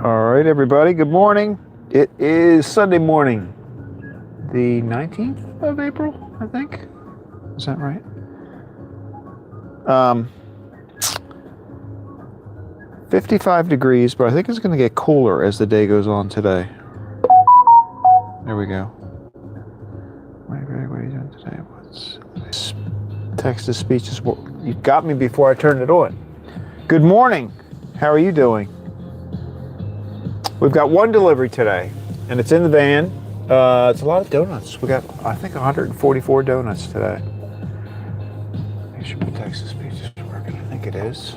All right, everybody, good morning. It is Sunday morning, the 19th of April, I think. Is that right? 55 degrees, but I think it's going to get cooler as the day goes on today. There we go. What are you doing today? What's text to speech? You got me before I turned it on. Good morning. How are you doing? We've got one delivery today, and it's in the van. It's a lot of donuts. We got, I think, 144 donuts today. Make sure my text to speech is working. I think it is.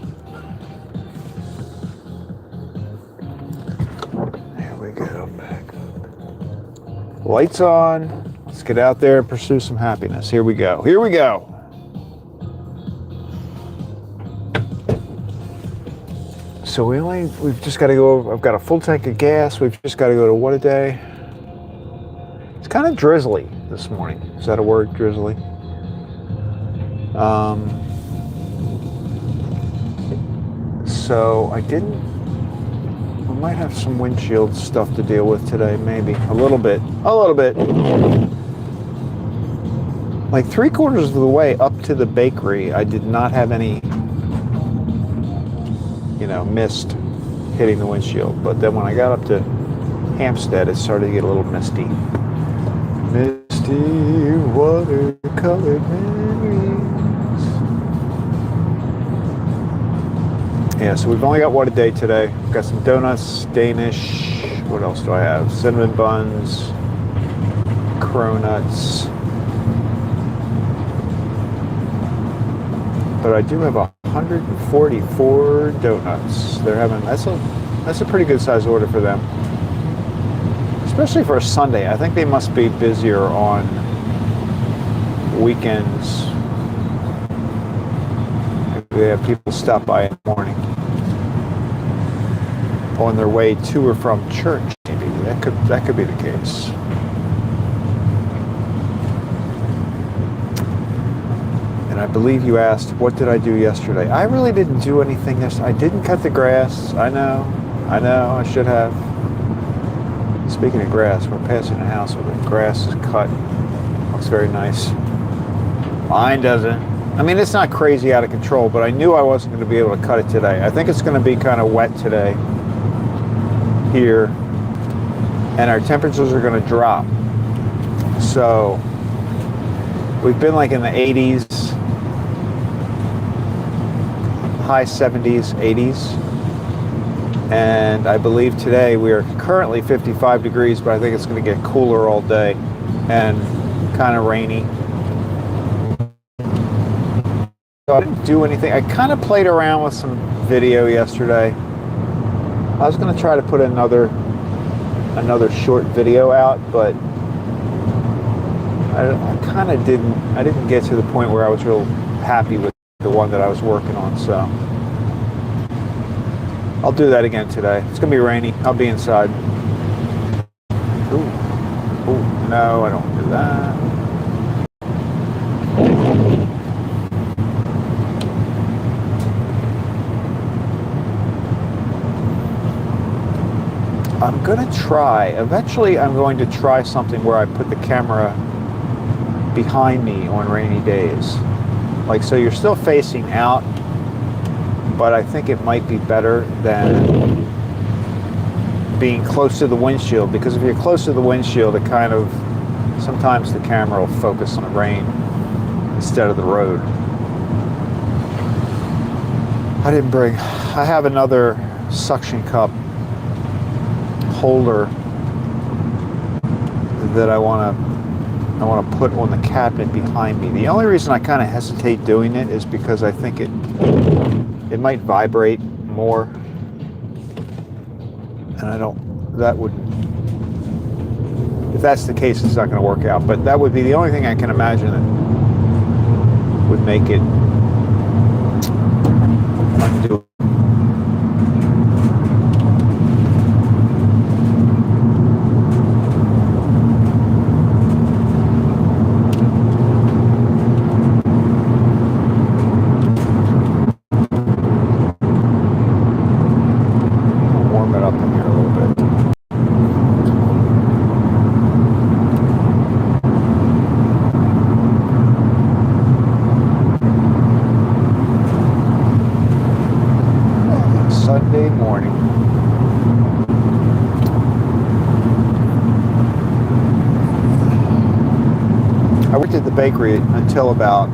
There we go. Back up. Lights on. Let's get out there and pursue some happiness. Here we go. Here we go. So we've just got to go, I've got a full tank of gas. We've just got to go to what a day? It's kind of drizzly this morning. Is that a word, drizzly? So we might have some windshield stuff to deal with today, maybe. A little bit. Like 3/4 of the way up to the bakery, I did not have any mist hitting the windshield. But then when I got up to Hampstead, it started to get a little misty. Misty watercolored memories. Yeah, so we've only got what a day today. We've got some donuts, Danish. What else do I have? Cinnamon buns, cronuts. But I do have 144 donuts. That's a pretty good size order for them, especially for a Sunday. I think they must be busier on weekends. Maybe they have people stop by in the morning on their way to or from church. Maybe that could be the case. I believe you asked, what did I do yesterday? I really didn't do anything yesterday. I didn't cut the grass. I know, I should have. Speaking of grass, we're passing a house where the grass is cut. Looks very nice. Mine doesn't. I mean, it's not crazy out of control, but I knew I wasn't going to be able to cut it today. I think it's going to be kind of wet today here, and our temperatures are going to drop. So we've been like in the 80s, high 70s, 80s, and I believe today we are currently 55 degrees, but I think it's going to get cooler all day and kind of rainy. So I didn't do anything. I kind of played around with some video yesterday. I was going to try to put another short video out, but I kind of didn't. I didn't get to the point where I was real happy with the one that I was working on, so I'll do that again today. It's gonna be rainy. I'll be inside. Ooh, no, I don't want to do that. I'm gonna try. Eventually, I'm going to try something where I put the camera behind me on rainy days. Like, so you're still facing out, but I think it might be better than being close to the windshield, because if you're close to the windshield, it kind of, sometimes the camera will focus on the rain instead of the road. I have another suction cup holder that I want to put on the cabinet behind me. The only reason I kind of hesitate doing it is because I think it might vibrate more, and if that's the case, it's not going to work out. But that would be the only thing I can imagine that would make it undo. Warm it up in here a little bakery until about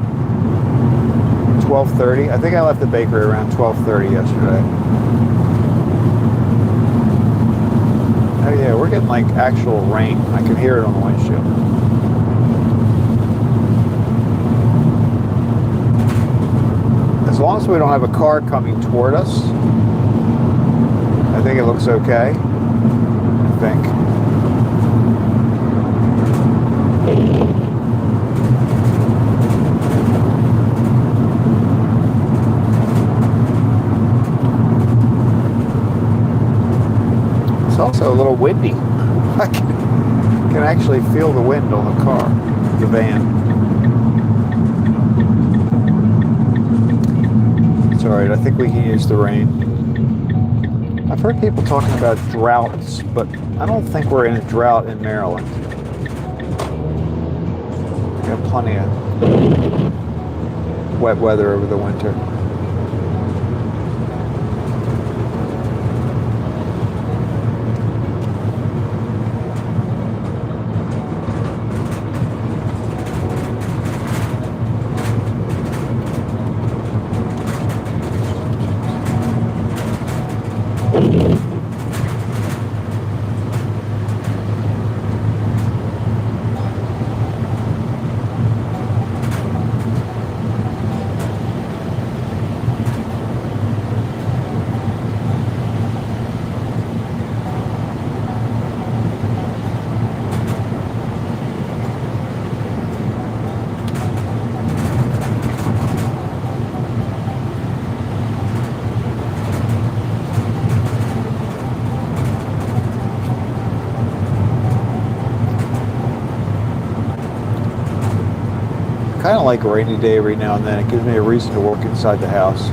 12:30. I think I left the bakery around 12:30 yesterday. Oh yeah, we're getting like actual rain. I can hear it on the windshield. As long as we don't have a car coming toward us, I think it looks okay. I think. It's also a little windy. I can actually feel the wind on the car, the van. It's alright, I think we can use the rain. I've heard people talking about droughts, but I don't think we're in a drought in Maryland. We have plenty of wet weather over the winter. Kind of like a rainy day every now and then. It gives me a reason to work inside the house.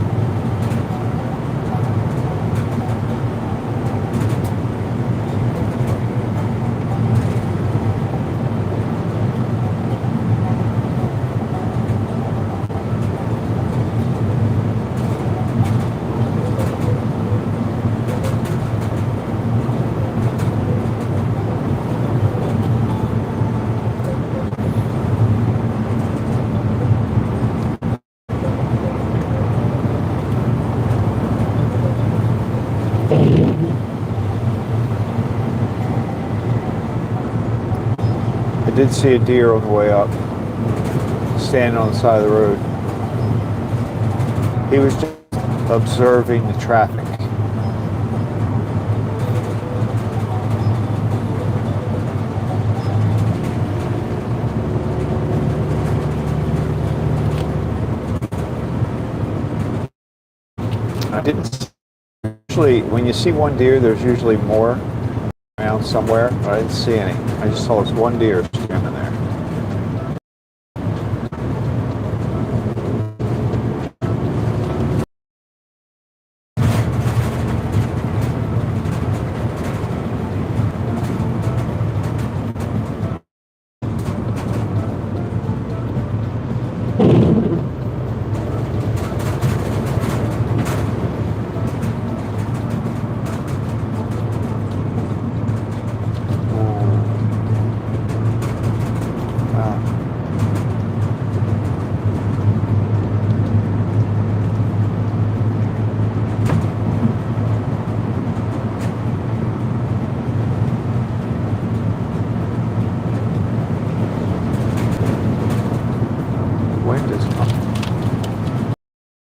I did see a deer on the way up, standing on the side of the road. He was just observing the traffic. I didn't usually, when you see one deer, there's usually more around somewhere, but I didn't see any. I just saw this one deer standing there.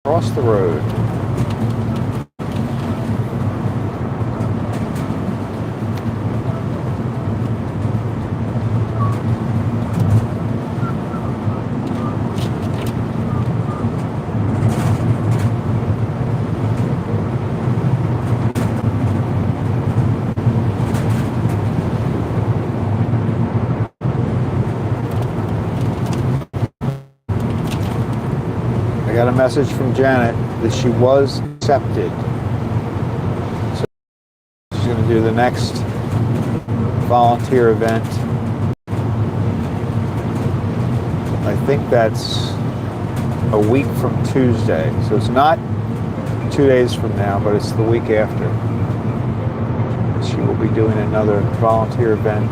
Across the road. I got a message from Janet that she was accepted. So she's going to do the next volunteer event. I think that's a week from Tuesday. So it's not 2 days from now, but it's the week after. She will be doing another volunteer event.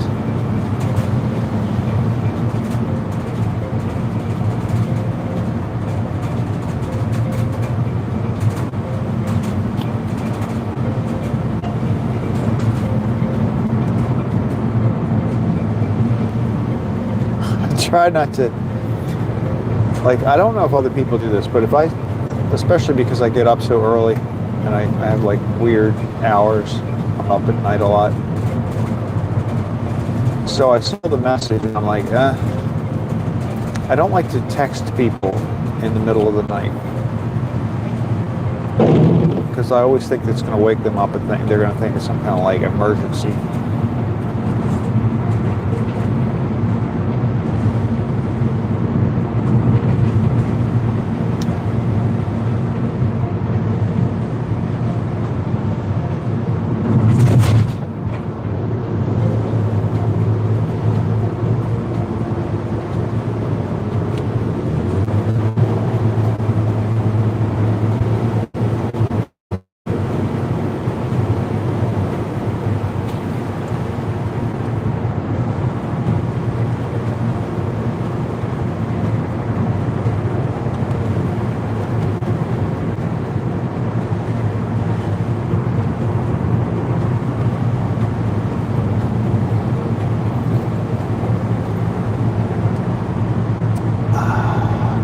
try not to, like, I don't know if other people do this, but if I, especially because I get up so early and I have like weird hours, I'm up at night a lot. So I saw the message and I'm like, I don't like to text people in the middle of the night because I always think it's going to wake them up and they're going to think it's some kind of like emergency.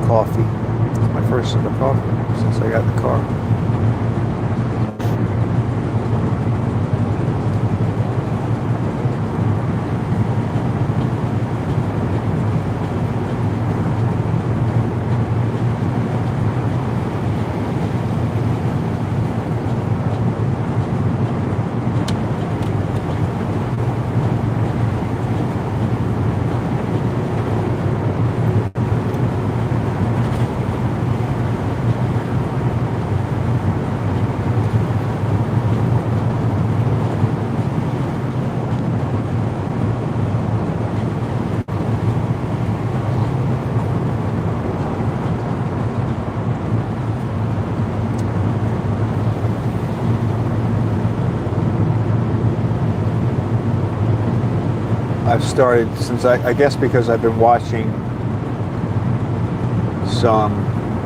Coffee. It's my first sip of coffee since I got in the car. I've started since I guess because I've been watching some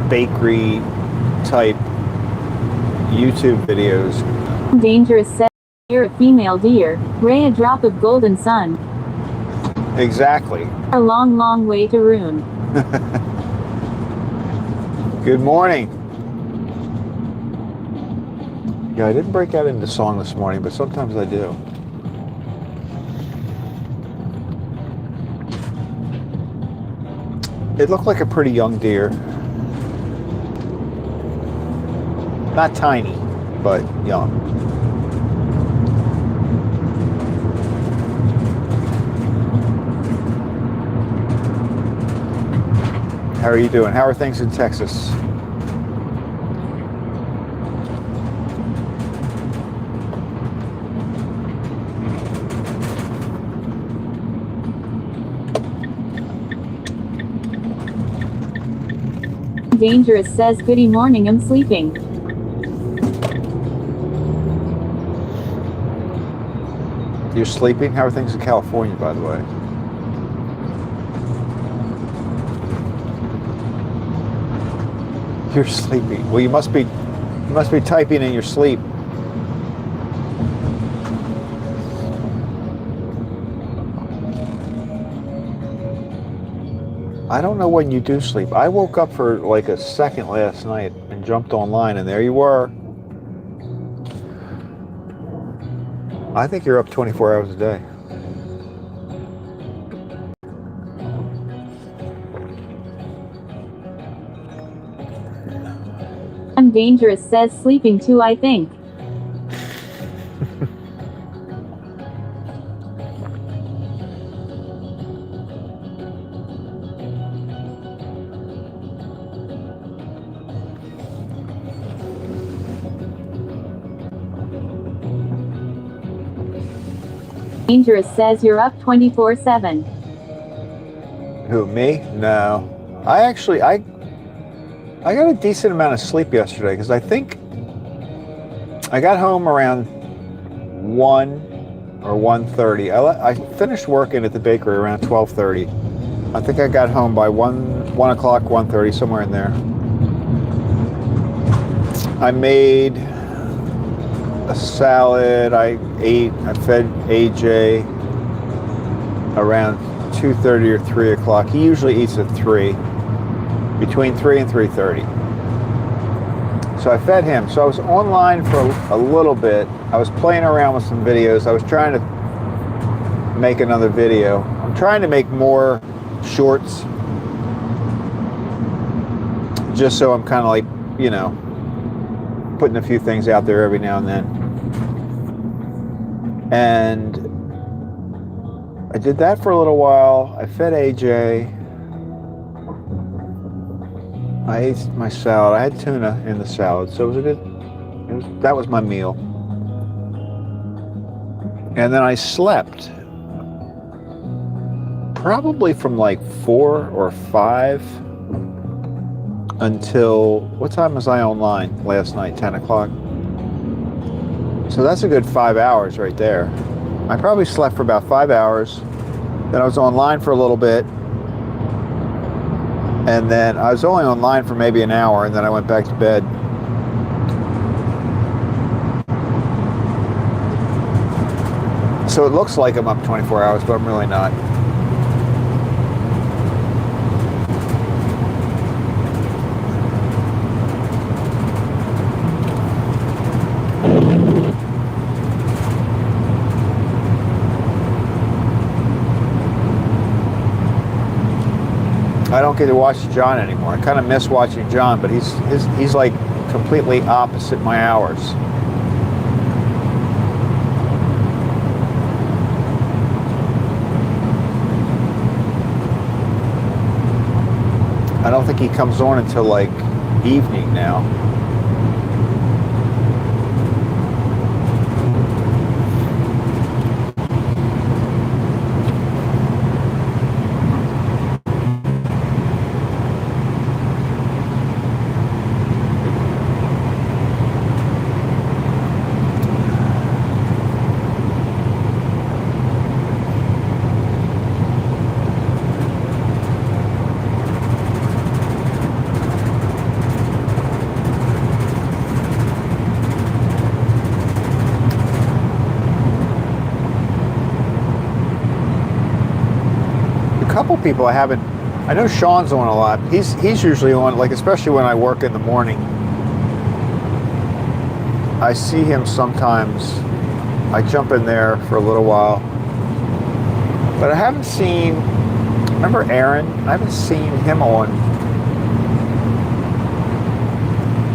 bakery type YouTube videos. Dangerous said, "You're a female deer, Ray a drop of golden sun. Exactly. A long, long way to ruin." Good morning. Yeah, I didn't break out into song this morning, but sometimes I do. It looked like a pretty young deer. Not tiny, but young. How are you doing? How are things in Texas? Dangerous says, "Goody morning, I'm sleeping." You're sleeping? How are things in California, by the way? You're sleeping. Well, you must be typing in your sleep. I don't know when you do sleep. I woke up for like a second last night and jumped online, and there you were. I think you're up 24 hours a day. I'm Dangerous says, "Sleeping too, I think." Dangerous says, "You're up 24/7. Who, me? No. I got a decent amount of sleep yesterday because I think I got home around 1 or 1:30. I finished working at the bakery around 12:30. I think I got home by 1 o'clock, 1:30, somewhere in there. I made a salad. I fed AJ around 2:30 or 3 o'clock. He usually eats at 3, between 3 and 3:30. So I fed him. So I was online for a little bit. I was playing around with some videos. I was trying to make another video. I'm trying to make more shorts, just so I'm kind of like, you know, putting a few things out there every now and then. And I did that for a little while. I fed AJ. I ate my salad. I had tuna in the salad, so it was a good, that was my meal. And then I slept probably from like 4 or 5 until, what time was I online last night? 10 o'clock. So that's a good 5 hours right there. I probably slept for about 5 hours. Then I was online for a little bit. And then I was only online for maybe an hour, and then I went back to bed. So it looks like I'm up 24 hours, but I'm really not. I don't get to watch John anymore. I kind of miss watching John, but he's like completely opposite my hours. I don't think he comes on until like evening now. Couple people I haven't. I know Sean's on a lot. He's usually on, like, especially when I work in the morning. I see him sometimes. I jump in there for a little while, but I haven't seen. Remember Aaron? I haven't seen him on,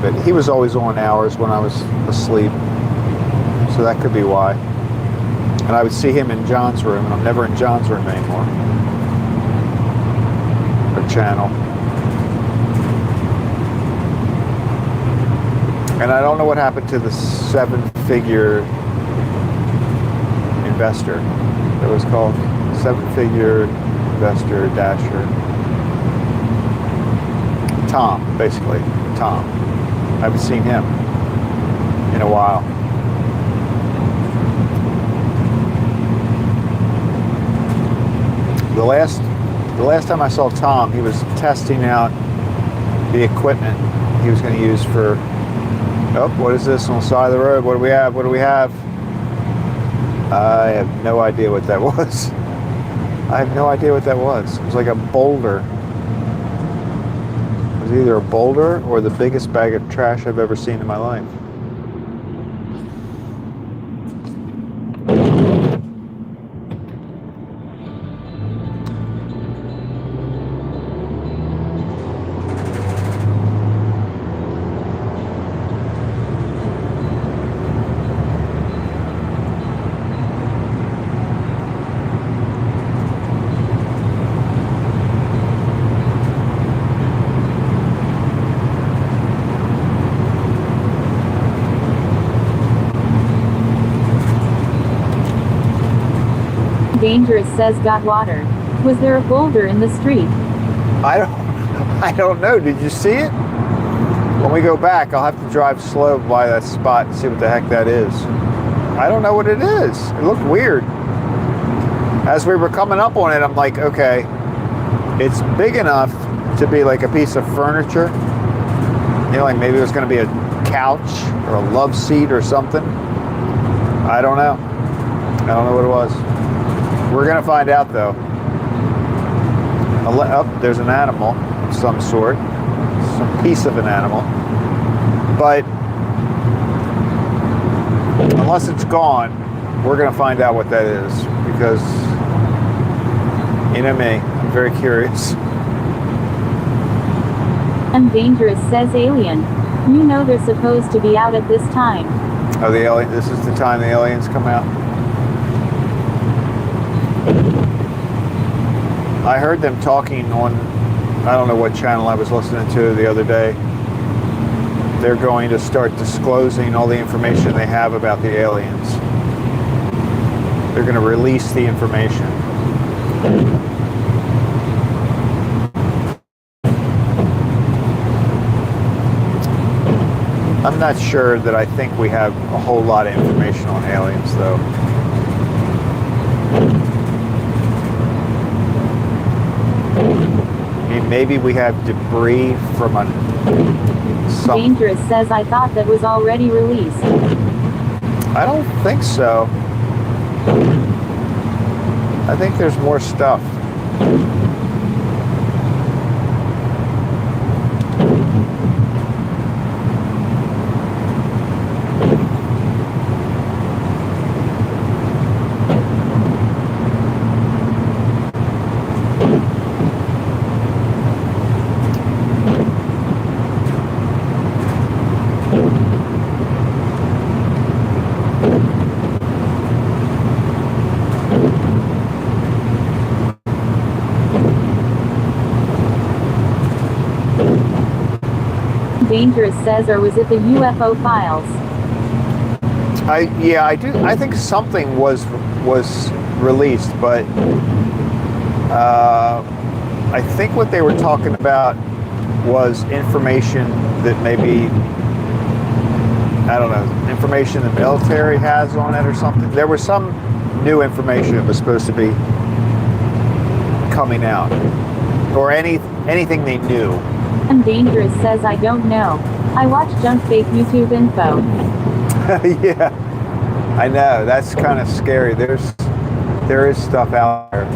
but he was always on hours when I was asleep, so that could be why. And I would see him in John's room, and I'm never in John's room anymore. Channel. And I don't know what happened to the 7-figure investor. It was called 7-figure investor dasher. Tom, basically. Tom. I haven't seen him in a while. The last time I saw Tom, he was testing out the equipment he was going to use for, oh, what is this on the side of the road? What do we have? What do we have? I have no idea what that was. I have no idea what that was. It was like a boulder. It was either a boulder or the biggest bag of trash I've ever seen in my life. Dangerous says got water. Was there a boulder in the street? I don't know. Did you see it? When we go back, I'll have to drive slow by that spot and see what the heck that is. I don't know what it is. It looked weird. As we were coming up on it, I'm like, okay, it's big enough to be like a piece of furniture. You know, like maybe it was going to be a couch or a love seat or something. I don't know. I don't know what it was. We're going to find out, though. Oh, there's an animal of some sort, some piece of an animal. But unless it's gone, we're going to find out what that is, because you know me, I'm very curious. I'm dangerous, says Alien. You know they're supposed to be out at this time. Oh, the alien. This is the time the aliens come out. I heard them talking on, I don't know what channel I was listening to the other day. They're going to start disclosing all the information they have about the aliens. They're going to release the information. I'm not sure that I think we have a whole lot of information on aliens, though. I mean, maybe we have debris from some... Dangerous says I thought that was already released. I don't think so. I think there's more stuff. Dangerous says, or was it the UFO files? Yeah, I do. I think something was released, but I think what they were talking about was information that maybe, I don't know, information the military has on it or something. There was some new information that was supposed to be coming out, or anything they knew. And Dangerous says I don't know. I watch junk fake YouTube info. Yeah, I know. That's kind of scary. There is stuff out there.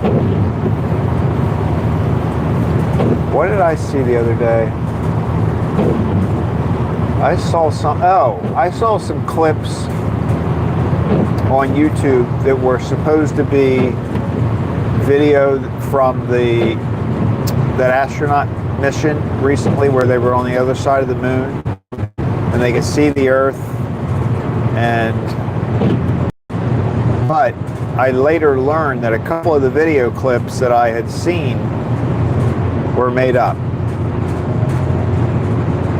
What did I see the other day? I saw some clips on YouTube that were supposed to be video from that astronaut mission recently, where they were on the other side of the moon and they could see the Earth. But I later learned that a couple of the video clips that I had seen were made up.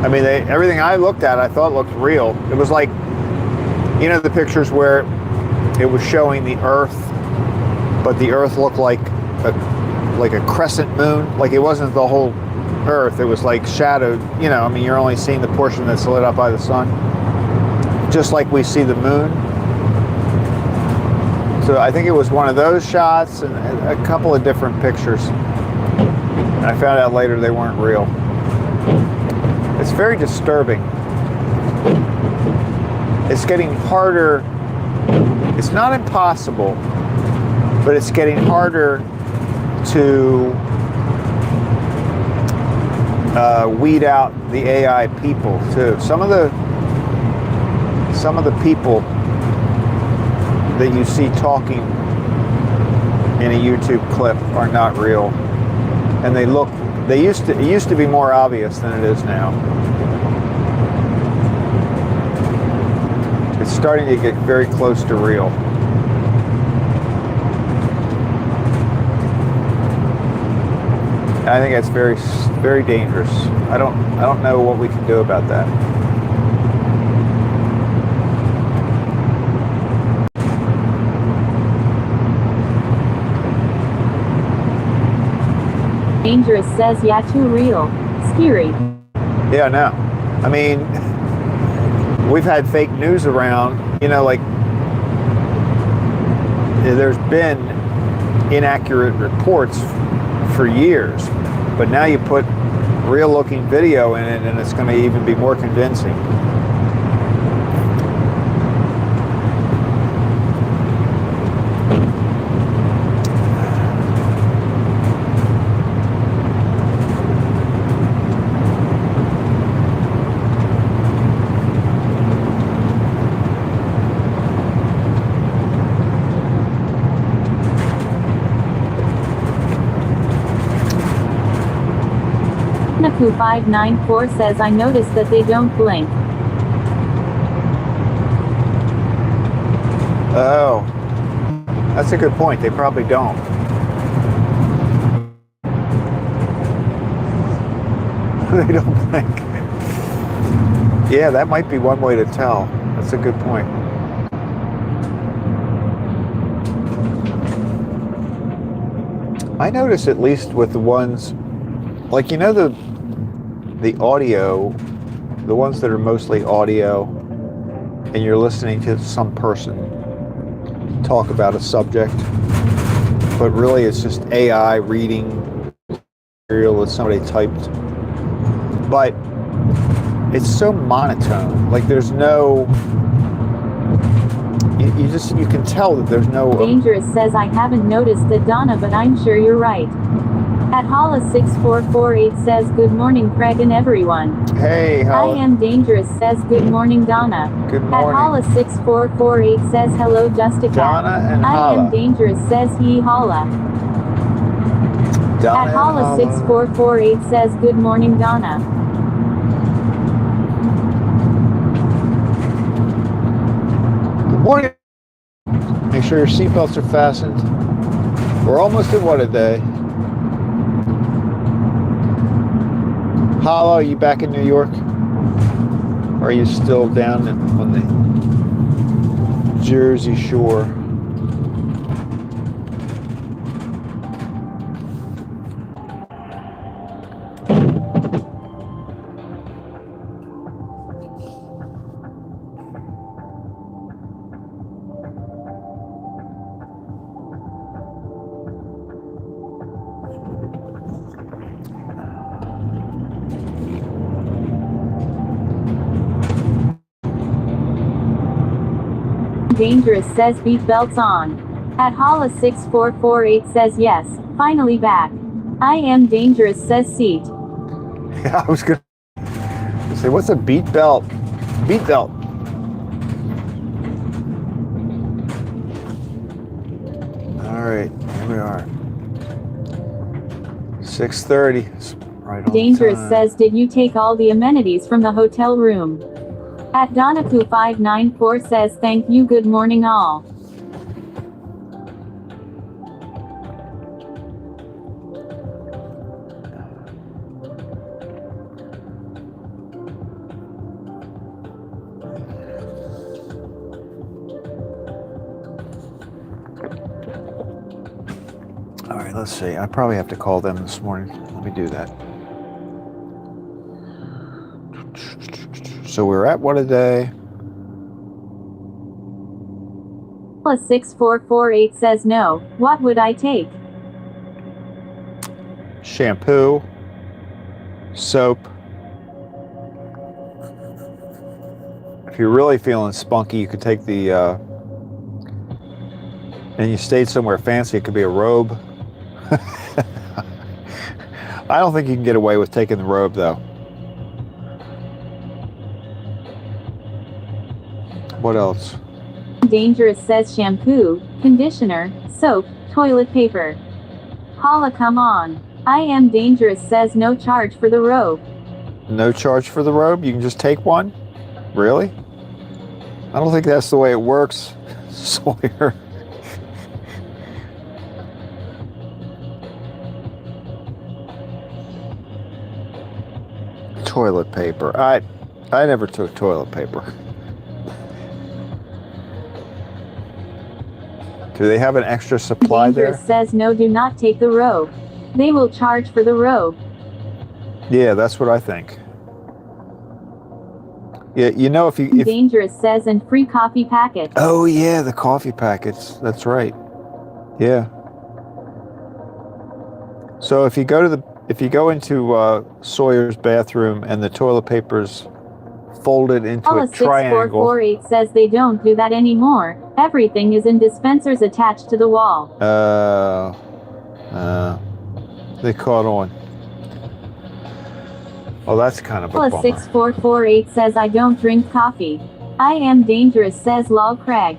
I mean, everything I looked at, I thought looked real. It was like, you know, the pictures where it was showing the Earth, but the Earth looked like a crescent moon. Like, it wasn't the whole Earth. It was like shadowed. You know, I mean, you're only seeing the portion that's lit up by the sun, just like we see the moon. So I think it was one of those shots and a couple of different pictures. And I found out later they weren't real. It's very disturbing. It's getting harder. It's not impossible, but it's getting harder to weed out the AI people too. Some of the people that you see talking in a YouTube clip are not real, and it used to be more obvious than it is now. It's starting to get very close to real. I think that's very, very dangerous. I don't know what we can do about that. Dangerous says, yeah, too real. Scary. Yeah, no. I mean, we've had fake news around, you know, like there's been inaccurate reports for years, but now you put real looking video in it and it's going to even be more convincing. Danaku594 says I noticed that they don't blink. Oh, that's a good point. They probably don't. They don't blink. Yeah, that might be one way to tell. That's a good point. I notice, at least with the ones, like, you know, the audio, the ones that are mostly audio, and you're listening to some person talk about a subject, but really it's just AI reading material that somebody typed. But it's so monotone. Like, there's no, you can tell that there's no. Dangerous says I haven't noticed that, Donna, but I'm sure you're right. At Hala6448 says good morning, Craig and everyone. Hey, Hala. I am Dangerous says good morning, Donna. Good morning. At Hala6448 says hello, Justicat. Donna and I Hala. am Dangerous says he Hala. Donna At Hala6448 says good morning, Donna. Good morning. Make sure your seatbelts are fastened. We're almost at what a day. Hala, are you back in New York? Or are you still down on the Jersey Shore? Dangerous says beat belts on. At Hala6448 says yes, finally back. I am Dangerous says seat. Yeah, I was gonna say, what's a beat belt? Beat belt. All right, here we are. 6:30. Right on Dangerous time. says did you take all the amenities from the hotel room? At Donaku594 says thank you, good morning all. All right, let's see. I probably have to call them this morning. Let me do that. So we're at what a day? Hala6448 says no, what would I take? Shampoo, soap. If you're really feeling spunky, you could take the, and you stayed somewhere fancy, it could be a robe. I don't think you can get away with taking the robe, though. What else? Dangerous says shampoo, conditioner, soap, toilet paper. Hala, come on. I am Dangerous says no charge for the robe. No charge for the robe? You can just take one? Really? I don't think that's the way it works, Sawyer. Toilet paper. I never took toilet paper. Do they have an extra supply Dangerous there? says no, do not take the robe. They will charge for the robe. Yeah, that's what I think. Yeah, you know, if Dangerous says and free coffee packet. Oh yeah, the coffee packets. That's right. Yeah. So if you go into Sawyer's bathroom and the toilet paper's folded into a triangle. Hala6448 says they don't do that anymore. Everything is in dispensers attached to the wall. They caught on. Oh, that's kind of a bummer. Hala6448 says I don't drink coffee. I am Dangerous says lol Craig.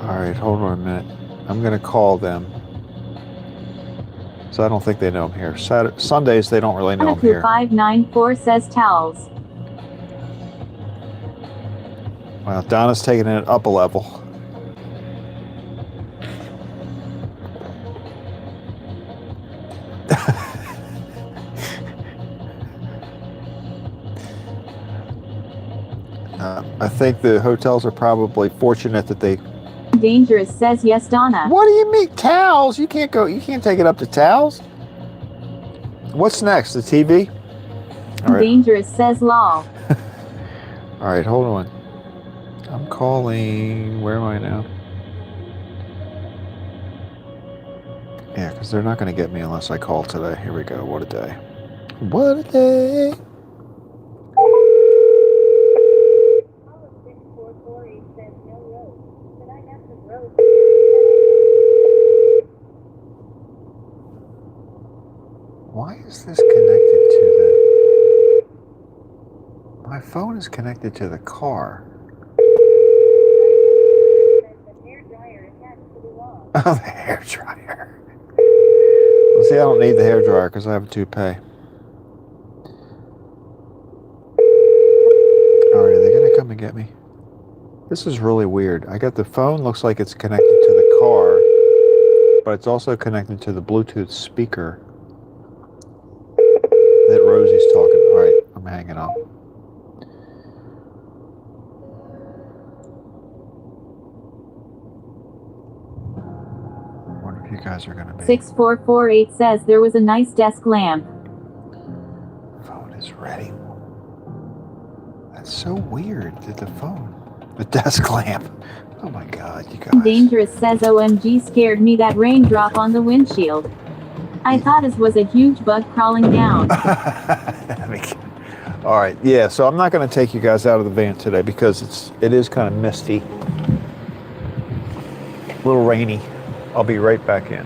All right, hold on a minute. I'm gonna call them. So I don't think they know I'm here. Sundays, they don't really know I'm here. 594 says towels. Well, Donna's taking it up a level. I think the hotels are probably fortunate that they... Dangerous says yes, Donna. What do you mean towels? You can't take it up to towels. What's next? The TV? All right. Dangerous says lol. All right, hold on. I'm calling. Where am I now? Yeah, because they're not going to get me unless I call today. Here we go. What a day. What a day. Why is this connected to the... My phone is connected to the car. Oh, the hair dryer. Well, see, I don't need the hair dryer because I have a toupee. All right, are they going to come and get me? This is really weird. I got the phone, looks like it's connected to the car, but it's also connected to the Bluetooth speaker that Rosie's talking. All right, I'm hanging up. I wonder if you guys are going to be... 6448 says there was a nice desk lamp. Phone is ready. That's so weird that the phone... The desk lamp. Oh my God, you guys. Dangerous says OMG scared me that raindrop on the windshield. I thought it was a huge bug crawling down. All right, yeah, so I'm not going to take you guys out of the van today because it is kind of misty. A little rainy. I'll be right back in.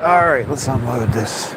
All right, let's unload this.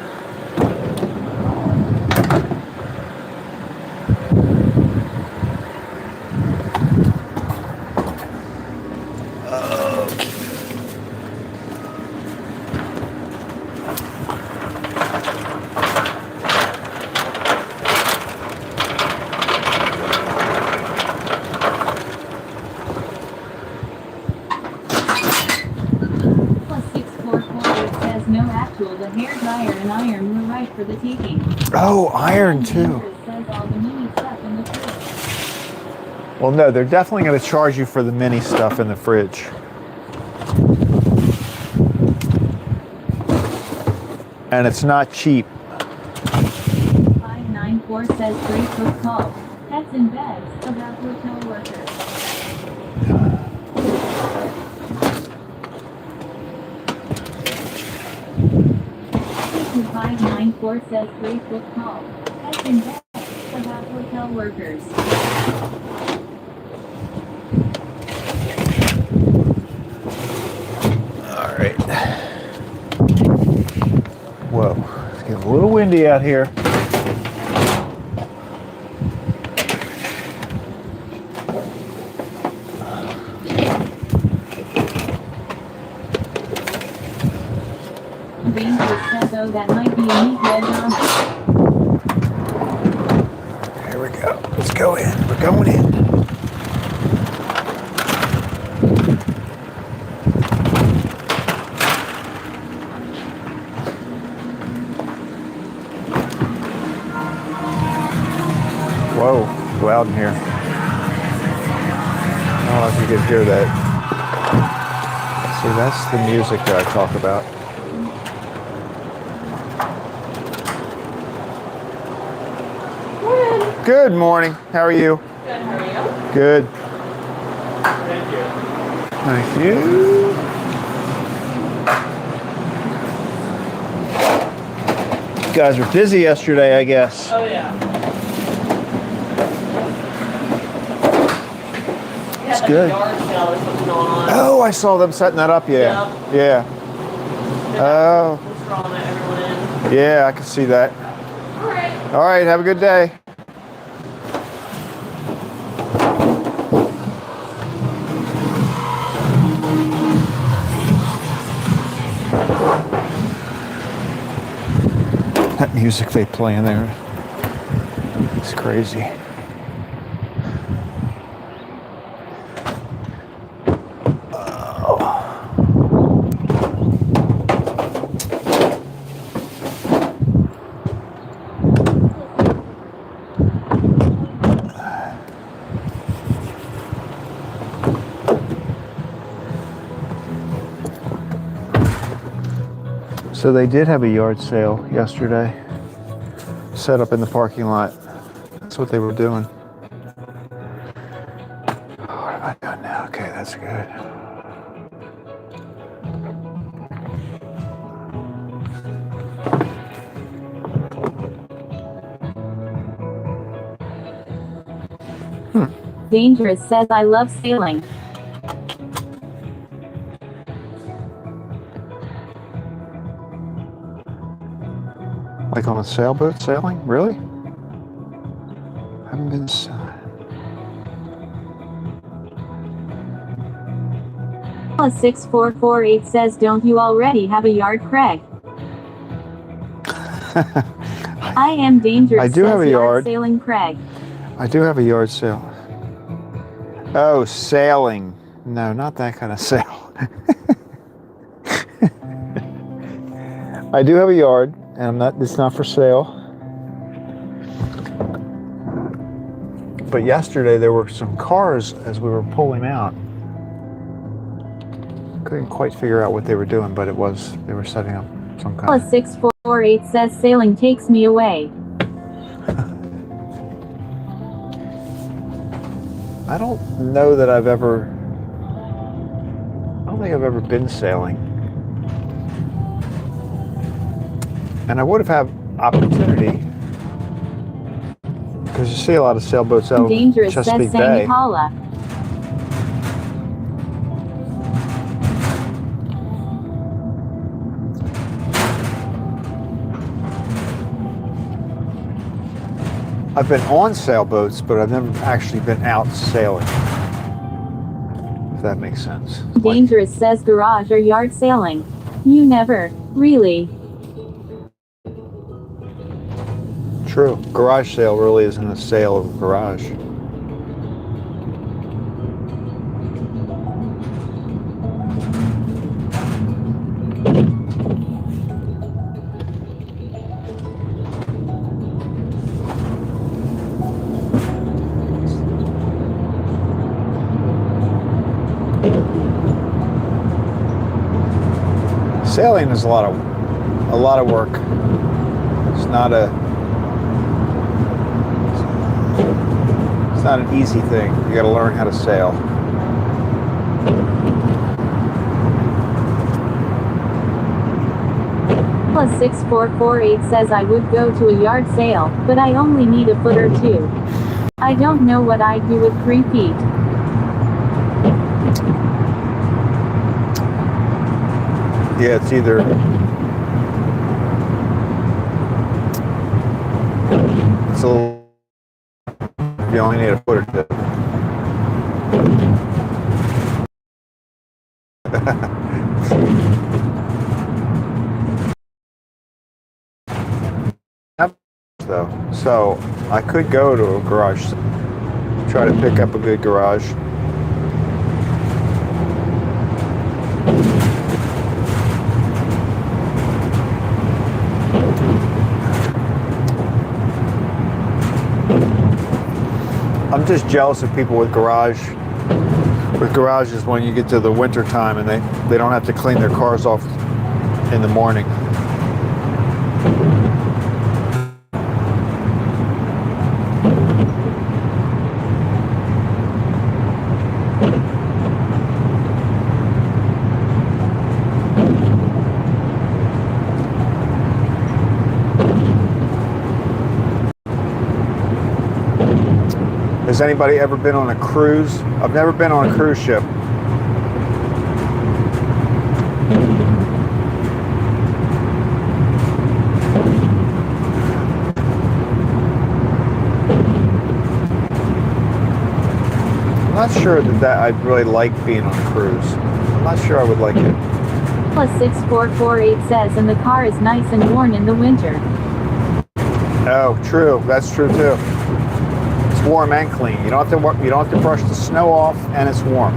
The hair dryer and iron were right for the taking. Oh, iron too. Well, no, they're definitely going to charge you for the mini stuff in the fridge. And it's not cheap. 594 says great book called Pets in Beds about hotel workers. 594 says great book called Pets in Beds about hotel workers. All right. Whoa, it's getting a little windy out here. So that might be a neat red dot. Here we go. Let's go in. We're going in. Whoa, it's loud in here. I don't know if you can hear that. See, that's the music that I talk about. Good morning. How are you? Good. How are you? Good. Thank you. Thank you. You guys were busy yesterday, I guess. Oh yeah. It's good. Yard sale or something going on. Oh, I saw them setting that up. Yeah. Yeah. Oh. Just drawing everyone in. Yeah, I can see that. All right. All right. Have a good day. That music they play in there is crazy. So they did have a yard sale yesterday, set up in the parking lot. That's what they were doing. What am I doing now? Okay, that's good. Dangerous says I love sailing. Like on a sailboat sailing? Really? Haven't been. +6448 says, don't you already have a yard, Craig? I am dangerous. I do says have a yard. Sailing, Craig. I do have a yard sale. Oh, sailing. No, not that kind of sail. I do have a yard, and it's not for sale. But yesterday there were some cars as we were pulling out. Couldn't quite figure out what they were doing, but they were setting up some kind of... +6448 says sailing takes me away. I don't know that I don't think I've ever been sailing. And I would have had opportunity, because you see a lot of sailboats out of Dangerous Chesapeake says Bay. Paula. I've been on sailboats, but I've never actually been out sailing. If that makes sense. Dangerous says garage or yard sailing. You never, really. True. Garage sale really isn't a sale of a garage. Sailing is a lot of work. It's not an easy thing. You got to learn how to sail. +6448 says I would go to a yard sale, but I only need a foot or two. I don't know what I'd do with 3 feet. Yeah, it's either you only need a foot or two. So I could go to a garage, try to pick up a good garage. I'm just jealous of people with garages when you get to the winter time and they don't have to clean their cars off in the morning. Has anybody ever been on a cruise? I've never been on a cruise ship. I'm not sure that I'd really like being on a cruise. I'm not sure I would like it. +6448 says, and the car is nice and worn in the winter. Oh, true. That's true too. It's warm and clean. You don't have to brush the snow off, and it's warm.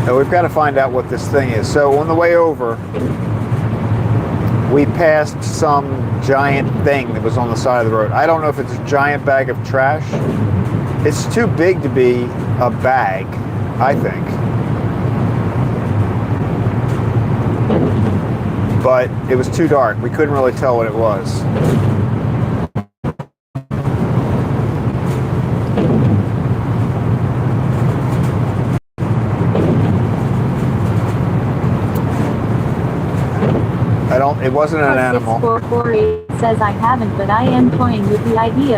Now we've got to find out what this thing is. So on the way over, we passed some giant thing that was on the side of the road. I don't know if it's a giant bag of trash. It's too big to be a bag, I think. But it was too dark. We couldn't really tell what it was. It wasn't an animal. 6448 says I haven't, but I am toying with the idea.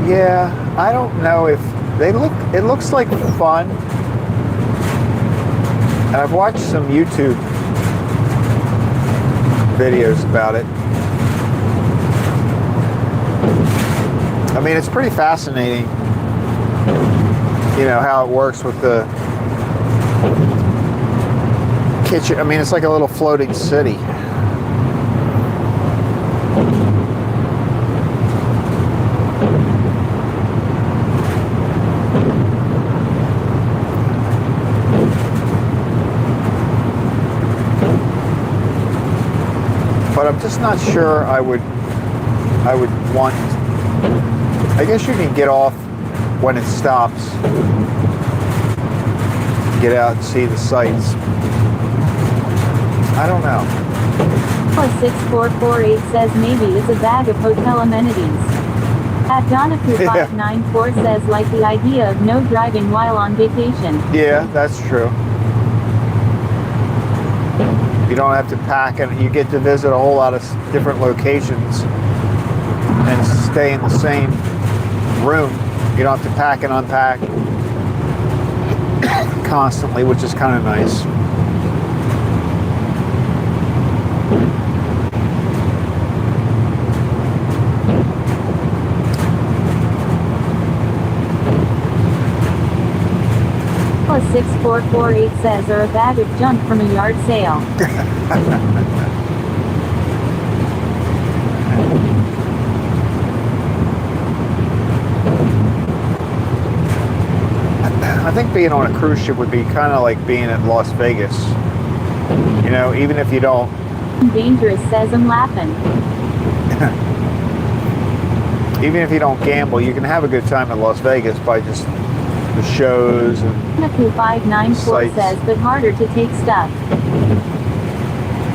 Yeah, I don't know if it looks like fun. And I've watched some YouTube videos about it. I mean, it's pretty fascinating, you know, how it works with the kitchen. I mean, it's like a little floating city. But I'm just not sure I would want. I guess you can get off when it stops. Get out and see the sights. I don't know. 6448 says maybe it's a bag of hotel amenities. At Donaku594 says like the idea of no driving while on vacation. Yeah, that's true. You don't have to pack, and you get to visit a whole lot of different locations and stay in the same room. You don't have to pack and unpack constantly, which is kind of nice. Plus 6448 says or a bag of junk from a yard sale. I think being on a cruise ship would be kind of like being in Las Vegas. You know, even if you don't. Dangerous says I'm laughing. Even if you don't gamble, you can have a good time in Las Vegas by just the shows and Donaku594 says but harder to take stuff.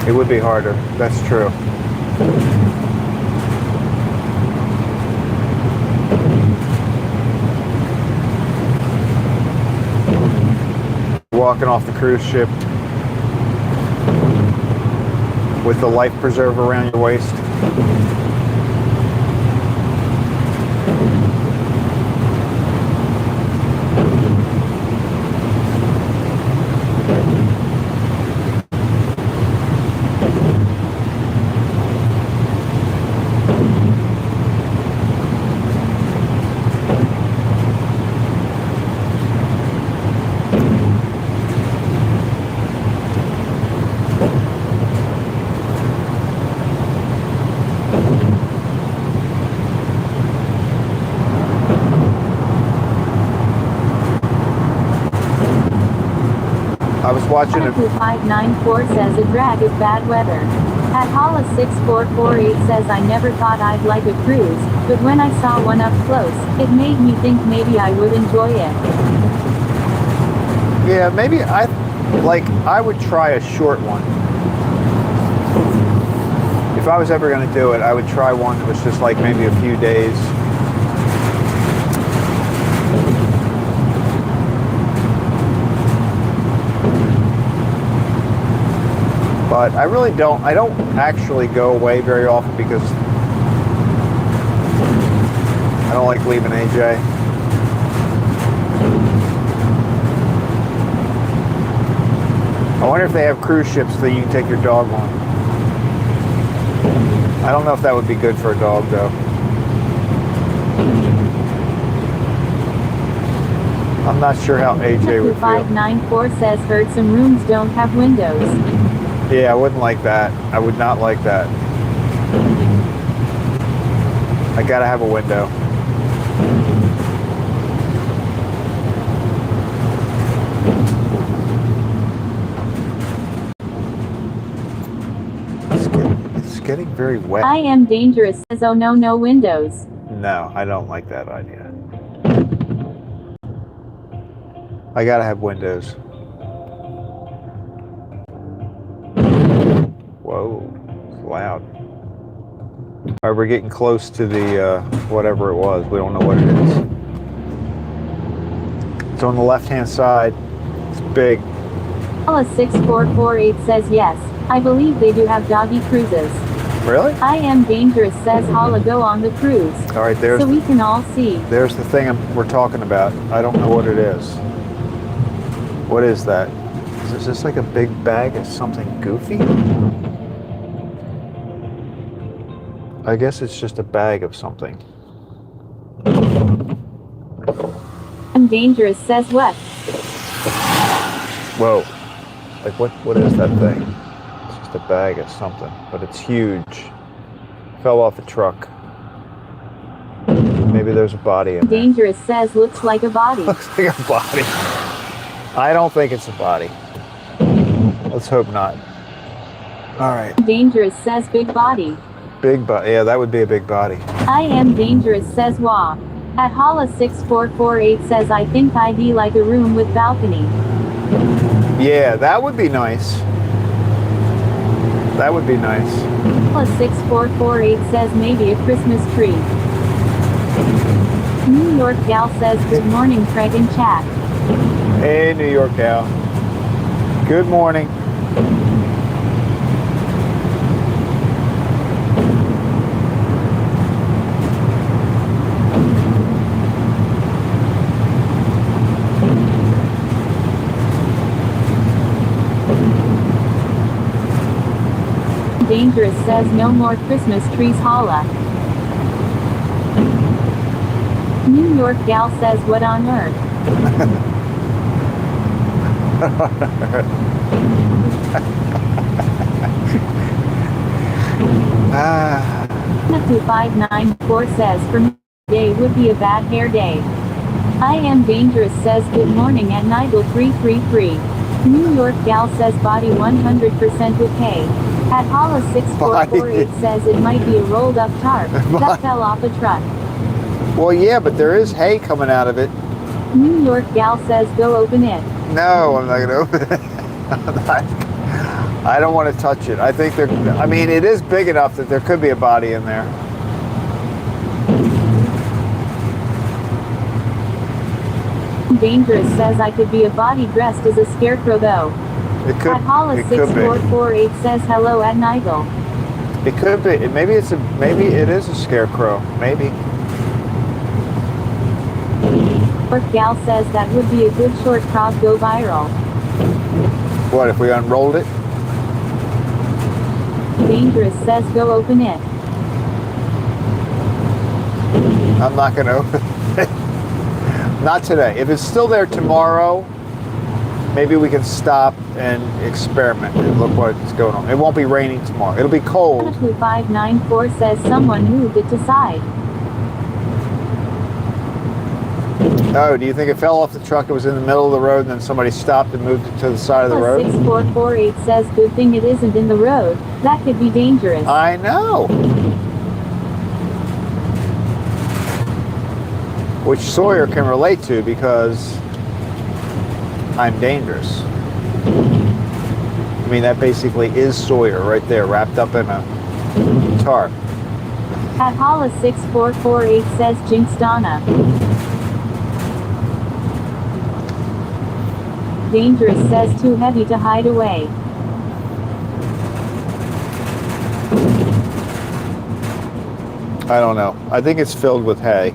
It would be harder. That's true. Walking off the cruise ship with the life preserver around your waist. I was watching it. 594 says a drag is bad weather. At Hollis 6448 says I never thought I'd like a cruise, but when I saw one up close, it made me think maybe I would enjoy it. Yeah, maybe I would try a short one. If I was ever going to do it, I would try one that was just like maybe a few days. But I really don't, I don't actually go away very often because I don't like leaving AJ. I wonder if they have cruise ships that you can take your dog on. I don't know if that would be good for a dog, though. I'm not sure how AJ would feel. 594 says heard some rooms don't have windows. Yeah, I wouldn't like that. I would not like that. I gotta have a window. It's getting very wet. I am dangerous says oh no, no windows. No, I don't like that idea. I gotta have windows. Whoa, it's loud. All right, we're getting close to the whatever it was. We don't know what it is. It's on the left-hand side. It's big. Alice 6448 says yes. I believe they do have doggy cruises. Really? I am dangerous says Holla go on the cruise. All right, there's so we can all see. There's the thing we're talking about. I don't know what it is. What is that? Is this like a big bag of something goofy? I guess it's just a bag of something. I'm dangerous says what? Whoa. Like what is that thing? It's just a bag of something, but it's huge. Fell off a truck. Maybe there's a body in there. Dangerous says looks like a body. Looks like a body. I don't think it's a body. Let's hope not. All right. Dangerous says big body. Big body. Yeah, that would be a big body. I am dangerous says Wah. At Holla 6448 says I think I'd like a room with balcony. Yeah, that would be nice. That would be nice. Holla 6448 says maybe a Christmas tree. New York gal says good morning Craig and chat. Hey, New York gal. Good morning. Dangerous says no more Christmas trees Holla. New York gal says what on earth? Matthew 594 says for me today would be a bad hair day. I am dangerous says good morning at Nigel 333. New York gal says body 100% with hay. At Holla 6448 says it might be a rolled up tarp that fell off a truck. Well, yeah, but there is hay coming out of it. New York gal says go open it. No, I'm not going to open it. I don't want to touch it. I think I mean, it is big enough that there could be a body in there. Dangerous says I could be a body dressed as a scarecrow though. It could. At Holla It could be. 6448 says hello at Nigel. It could be. Maybe it is a scarecrow. Maybe. York gal says that would be a good short crowd go viral. What if we unrolled it? Dangerous says go open it. I'm not going to open it. Not today. If it's still there tomorrow, maybe we can stop and experiment and look what's going on. It won't be raining tomorrow. It'll be cold. 594 says someone moved it to side. Oh, do you think it fell off the truck? It was in the middle of the road and then somebody stopped and moved it to the side of the road? 6448 says good thing it isn't in the road. That could be dangerous. I know. Which Sawyer can relate to because I'm dangerous. I mean, that basically is Sawyer right there, wrapped up in a tarp. At Holla 6448 says Jinx Donna. Dangerous says too heavy to hide away. I don't know. I think it's filled with hay.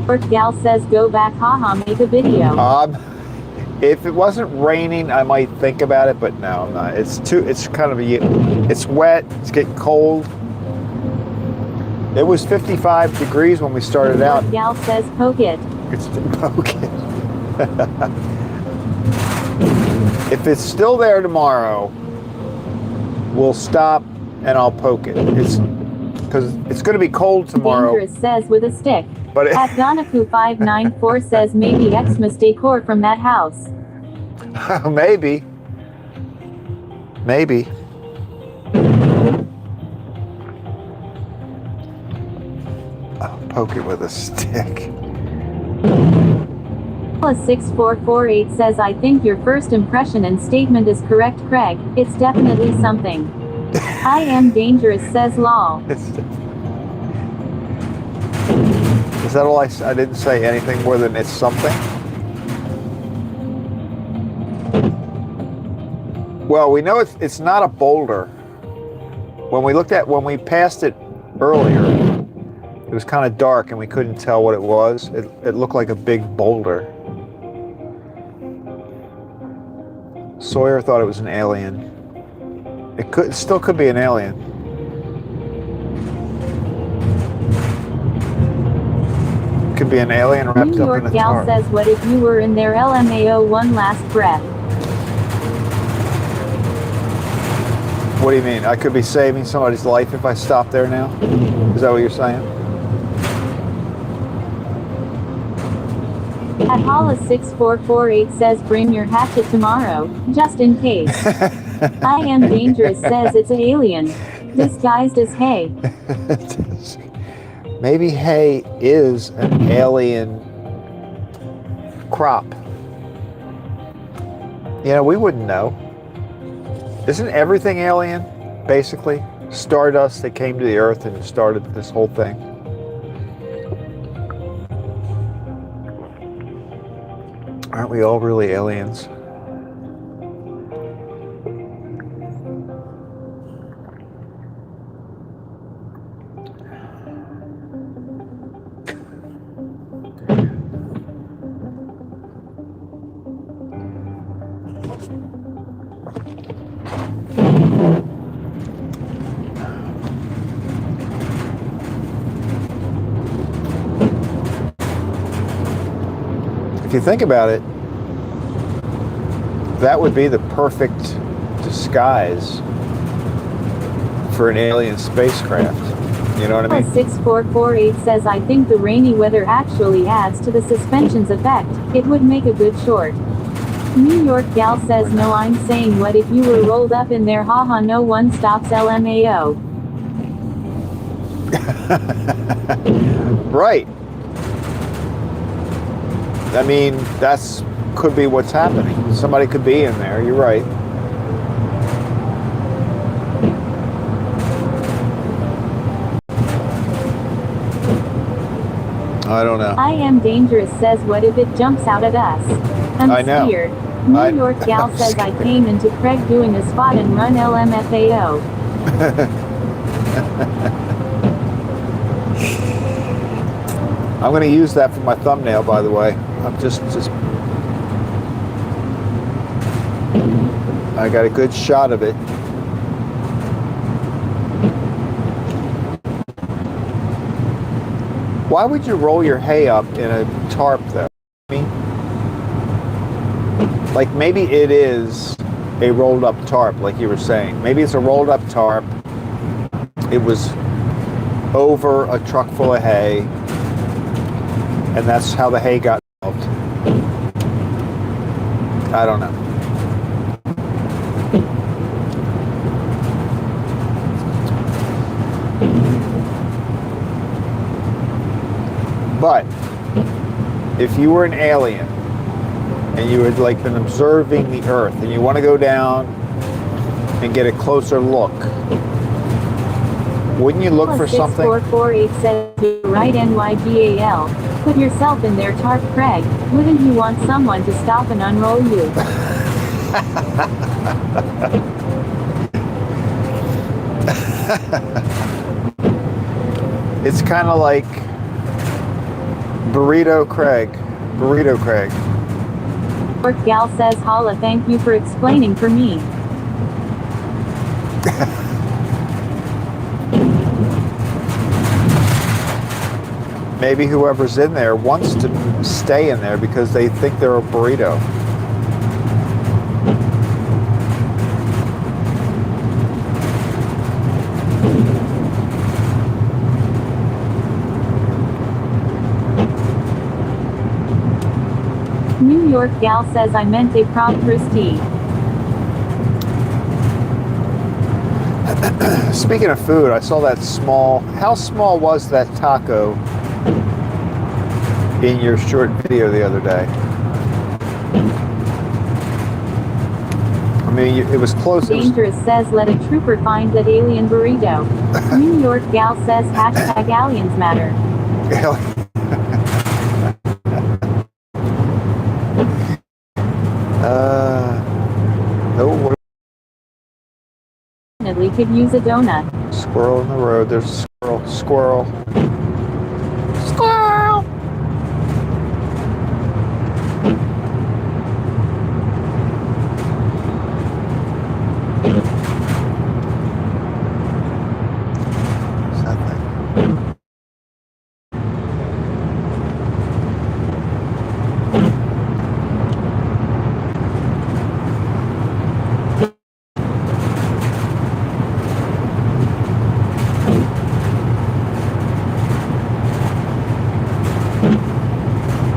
Or gal says go back, haha, make a video. If it wasn't raining, I might think about it, but no, I'm not. It's kind of it's wet, it's getting cold. It was 55 degrees when we started out. Or gal says poke it. It's poke it. If it's still there tomorrow, we'll stop and I'll poke it. Because it's going to be cold tomorrow. Dangerous says with a stick. But At Donaku594 says maybe Xmas decor from that house. Maybe. Maybe. I'll poke it with a stick. Plus6448 says I think your first impression and statement is correct, Craig. It's definitely something. I am dangerous says lol. Is that all I didn't say anything more than it's something? Well, we know it's not a boulder. When we passed it earlier, it was kind of dark and we couldn't tell what it was. It looked like a big boulder. Sawyer thought it was an alien. It still could be an alien. It could be an alien wrapped New up York in a gal tarp. says what if you were in their LMAO one last breath? What do you mean? I could be saving somebody's life if I stop there now? Is that what you're saying? At Hollis6448 says bring your hatchet tomorrow, just in case. I am dangerous says it's an alien, disguised as hay. Maybe hay is an alien crop. You know, we wouldn't know. Isn't everything alien, basically? Stardust that came to the earth and started this whole thing. Aren't we all really aliens? If you think about it, that would be the perfect disguise for an alien spacecraft. You know what I mean? 6448 says I think the rainy weather actually adds to the suspension's effect. It would make a good short. New York gal says no, I'm saying what if you were rolled up in there, haha, no one stops LMAO. Right. I mean, could be what's happening. Somebody could be in there, you're right. I don't know. I am dangerous says what if it jumps out at us? I'm I know. scared. New York gal says I came into Craig doing a spot and run LMFAO. I'm going to use that for my thumbnail, by the way. I'm just I got a good shot of it. Why would you roll your hay up in a tarp, though? I mean, like maybe it is a rolled up tarp, like you were saying. Maybe it's a rolled up tarp. It was over a truck full of hay, and that's how the hay got involved. I don't know. But if you were an alien and you had like been observing the Earth and you want to go down and get a closer look, wouldn't you look for something? 6448 says to right NYGAL. Put yourself in their tarp, Craig. Wouldn't you want someone to stop and unroll you? It's kind of like Burrito Craig. Burrito Craig. York gal says, holla, thank you for explaining for me. Maybe whoever's in there wants to stay in there because they think they're a burrito. New York gal says, I meant a prosperous tea. Speaking of food, I saw that small. How small was that taco in your short video the other day? I mean, it was close. Dangerous says, let a trooper find that alien burrito. New York gal says, hashtag aliens matter. No. Definitely could use a donut. Squirrel in the road. There's a squirrel. Squirrel. Squirrel. What's that thing?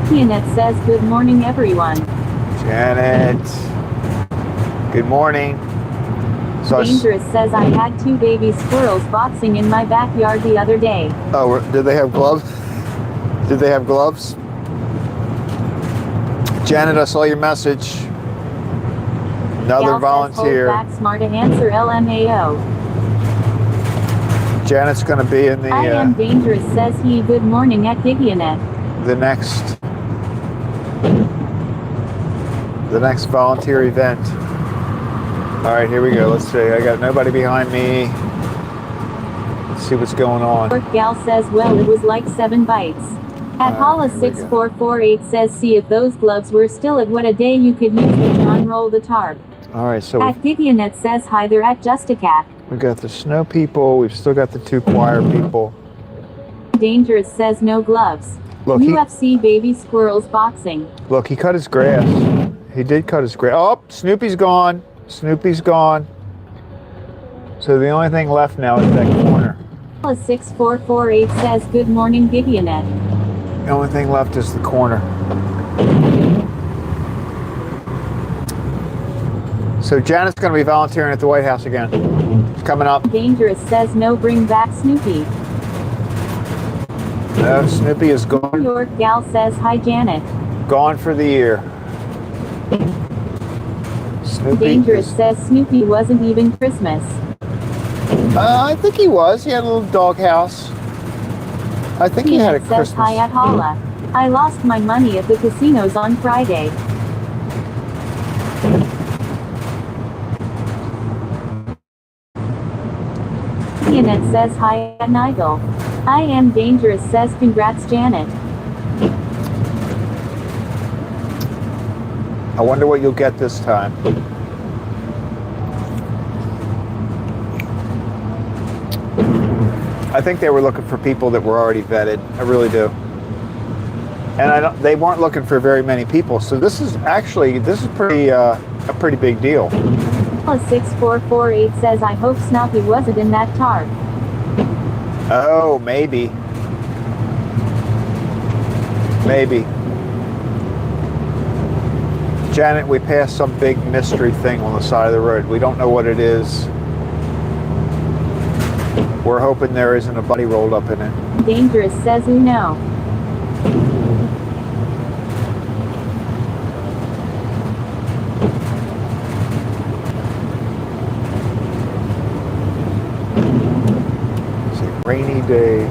Janet says, good morning everyone. Janet. Good morning. So Dangerous says, I had 2 baby squirrels boxing in my backyard the other day. Oh, did they have gloves? Did they have gloves? Janet, I saw your message. Another Gal volunteer. Says, hold back, smart to answer LMAO. Janet's going to be in the I am Dangerous says he, good morning at Gigionet. the next volunteer event. All right, here we go. Let's see. I got nobody behind me. Let's see what's going on. York gal says, well, it was like 7 bites. At Holla here we go. 6448 says, see if those gloves were still at what a day you could use them to unroll the tarp. All right, so At Gigionet says, hi there at Justicat. we got the snow people. We've still got the 2 choir people. Dangerous says no gloves. Look, UFC baby squirrels boxing. Look, he cut his grass. He did cut his grass. Oh, Snoopy's gone. Snoopy's gone. So the only thing left now is that corner. Holla 6448 says, good morning Gigionet. The only thing left is the corner. So Janet's going to be volunteering at the White House again. Coming up. Dangerous says no, bring back Snoopy. No, Snoopy is New gone. York gal says, hi Janet. Gone for the year. Snoopy Dangerous says Snoopy wasn't even Christmas. I think he was. He had a little doghouse. I think he had a Says Christmas. hi at Holla. I lost my money at the casinos on Friday. Janet says hi at Nigel. I am Dangerous says congrats Janet. I wonder what you'll get this time. I think they were looking for people that were already vetted. I really do. And they weren't looking for very many people. So this is pretty a pretty big deal. 6448 says I hope Snoopy wasn't in that tarp. Oh, maybe. Maybe. Janet, we passed some big mystery thing on the side of the road. We don't know what it is. We're hoping there isn't a buddy rolled up in it. Dangerous says no. It's a rainy day.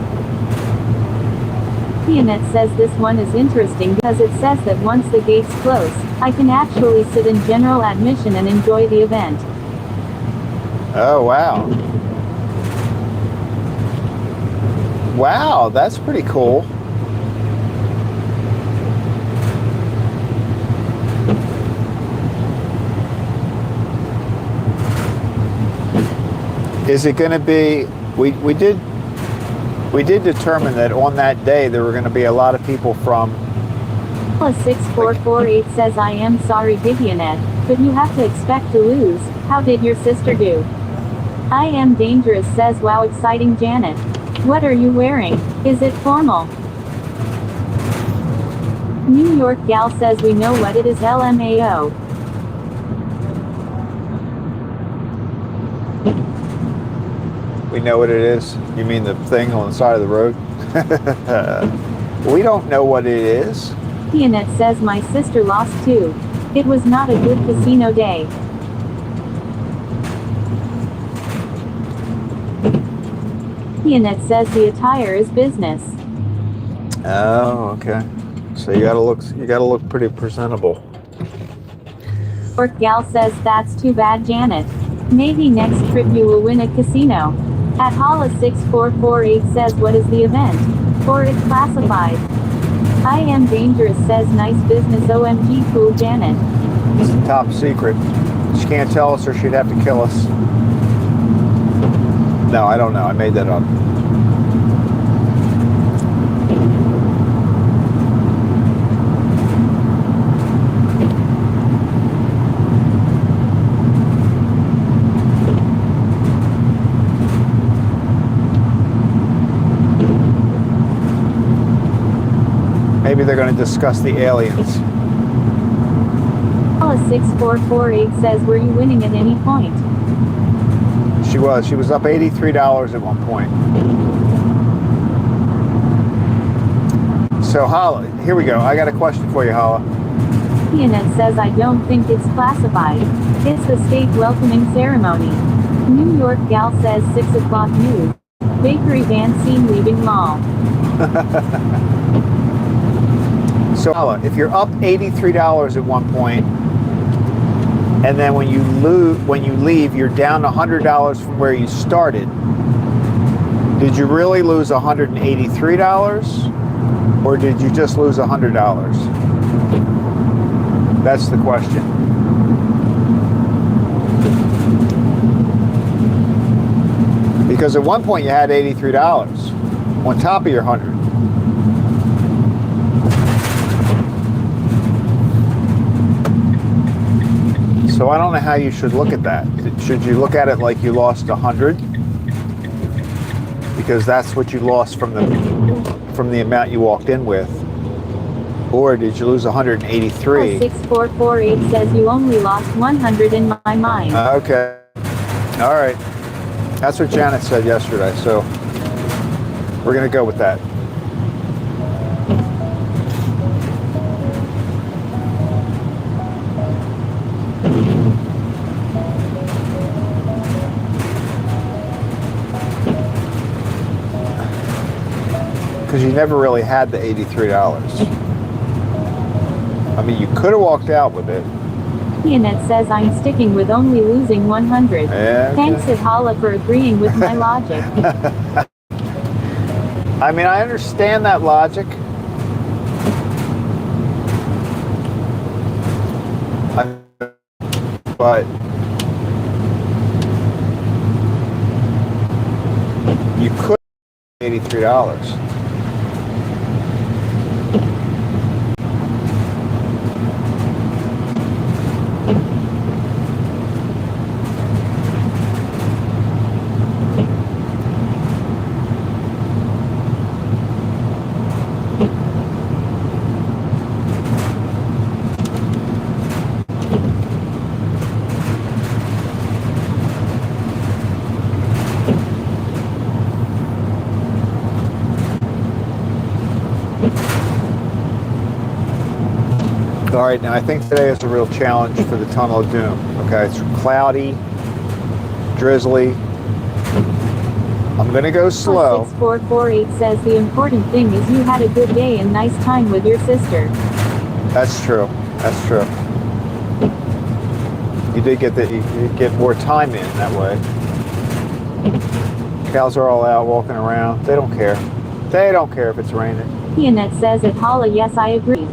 Janet says this one is interesting because it says that once the gates close, I can actually sit in general admission and enjoy the event. Oh, wow. Wow, that's pretty cool. Is it going to be? We did determine that on that day there were going to be a lot of people from. 6448 says, I am sorry Gideonette, but you have to expect to lose. How did your sister do? I am dangerous says, wow exciting Janet. What are you wearing? Is it formal? New York gal says, we know what it is LMAO. We know what it is? You mean the thing on the side of the road? We don't know what it is. Gideonette says, my sister lost too. It was not a good casino day. Gideonette says the attire is business. Oh, okay. So you gotta look pretty presentable. York gal says, that's too bad Janet. Maybe next trip you will win a casino. At Hala 6448 says, what is the event? Or it's classified. I am dangerous says, nice business OMG cool Janet. It's the top secret. She can't tell us or she'd have to kill us. No, I don't know. I made that up. Maybe they're going to discuss the aliens. Hala 6448 says, were you winning at any point? She was. She was up $83 at one point. So Hala, here we go. I got a question for you, Hala. Gideonette says, I don't think it's classified. It's the state welcoming ceremony. New York gal says, 6 o'clock news. Bakery van seen leaving mall. So Hala, if you're up $83 at one point, and then when you leave, you're down $100 from where you started. Did you really lose $183, or did you just lose $100? That's the question. Because at one point you had $83 on top of your 100. So I don't know how you should look at that. Should you look at it like you lost 100? Because that's what you lost from the amount you walked in with. Or did you lose 183? 6448 says, you only lost 100 in my mind. Okay. All right. That's what Janet said yesterday. So we're going to go with that. Because you never really had the $83. I mean, you could have walked out with it. Gideonette says, I'm sticking with only losing 100. Yeah, okay. Thanks at Hala for agreeing with my logic. I mean, I understand that logic. But you could have $83. All right, now I think today is a real challenge for the Tunnel of Doom. Okay, it's cloudy, drizzly. I'm gonna go slow. 6448 says, the important thing is you had a good day and nice time with your sister. That's true. That's true. You did get more time in that way. Cows are all out walking around. They don't care. They don't care if it's raining. Gideonette says at Hala, yes, I agree.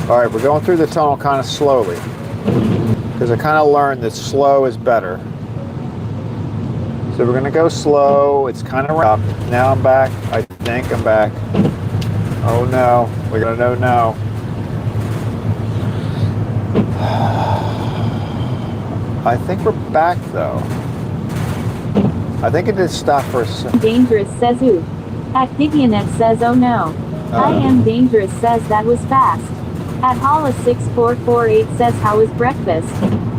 All right, we're going through the tunnel kind of slowly because I kind of learned that slow is better. So we're gonna go slow. It's kind of rough. Now I'm back. I think I'm back. Oh no, we're gonna know now. I think we're back though. I think it did stop for a second. Dangerous says ooh. Activionet says oh no. I am dangerous says that was fast. At Holla 6448 says how was breakfast?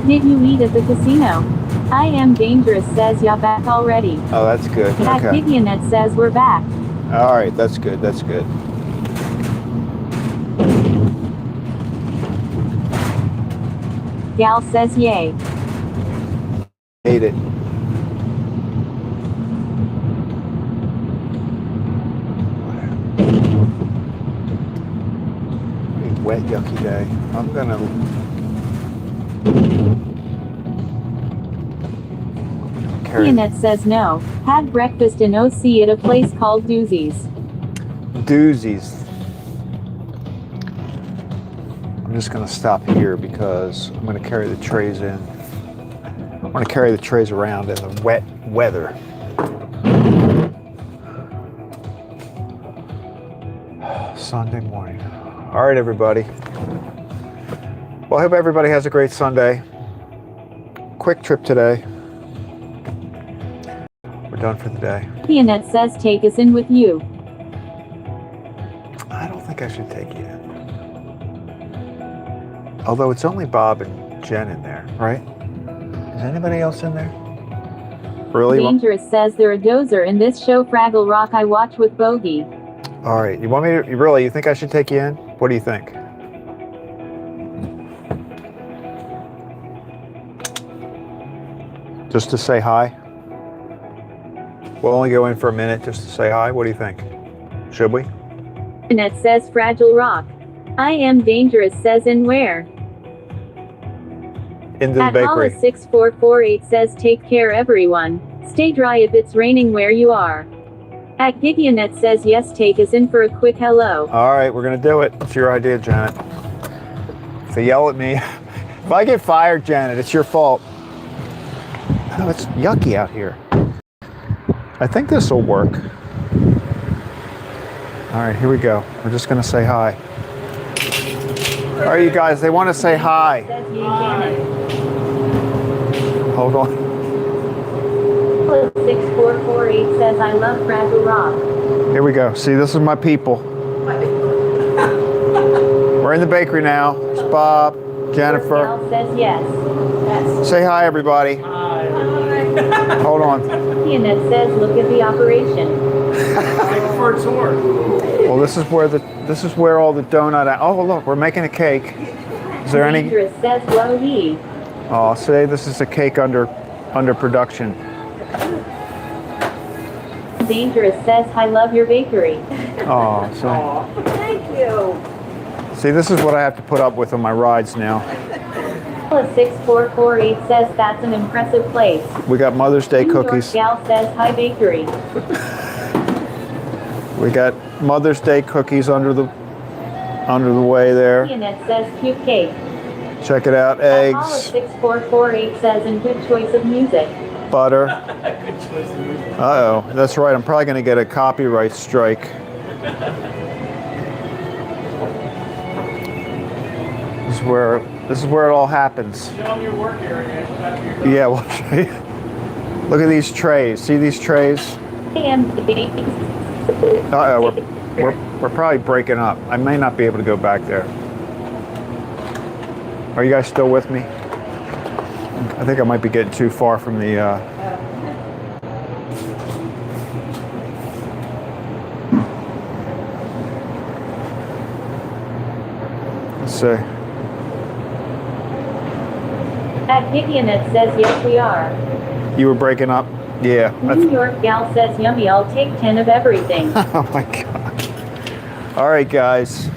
Did you eat at the casino? I am dangerous says you're back already. Oh, that's good. Okay. Activionet says we're back. All right, that's good. That's good. Gal says yay. Hate it. Big wet, yucky day. I'm gonna. Activionet says no. Had breakfast in OC at a place called Doozies. Doozies. I'm just gonna stop here because I'm gonna carry the trays in. I'm gonna carry the trays around in the wet weather. Sunday morning. All right, everybody. Well, I hope everybody has a great Sunday. Quick trip today. We're done for the day. Activionet says take us in with you. I don't think I should take you in. Although it's only Bob and Jen in there, right? Is anybody else in there? Really? Dangerous says they're a dozer in this show Fraggle Rock I watch with Bogey. All right. You want me to, you think I should take you in? What do you think? Just to say hi? We'll only go in for a minute just to say hi. What do you think? Should we? Net says Fragile Rock. I am dangerous says in where? Into the At bakery. Hollis 6448 says take care everyone. Stay dry if it's raining where you are. Activionet says yes take us in for a quick hello. All right, we're gonna do it. It's your idea, Janet. If they yell at me, if I get fired, Janet, it's your fault. Oh, it's yucky out here. I think this will work. All right, here we go. We're just gonna say hi. All right, you guys, they want to say hi. Says Yay Janet. Hold on. Hollis 6448 says I love Fragile Rock. Here we go. See, this is my people. We're in the bakery now. It's Bob, Jennifer. Gal says yes. Say hi, everybody. Hold on. Activionet says look at the operation. For a tour. Well, this is where all the donut. Oh, look, we're making a cake. Is there any? Dangerous says low he. Oh, say this is a cake under production. Dangerous says I love your bakery. Oh, so. Thank you. See, this is what I have to put up with on my rides now. 6448 says that's an impressive place. We got Mother's Day New York cookies. Gal says hi bakery. We got Mother's Day cookies under the way there. Activionet says cute cake. Check it out. Hollis Eggs, 6448 says and good choice of music. butter. Good choice of music. Uh-oh, that's right. I'm probably going to get a copyright strike. This is where it all happens. Show them your work area. Yeah, we'll show you. Look at these trays. See these trays? Uh-oh, we're probably breaking up. I may not be able to go back there. Are you guys still with me? I think I might be getting too far from the... Let's see. Activionet says yes we are. You were breaking up? Yeah. New York Gal says yummy I'll take 10 of everything. Oh my God. All right, guys.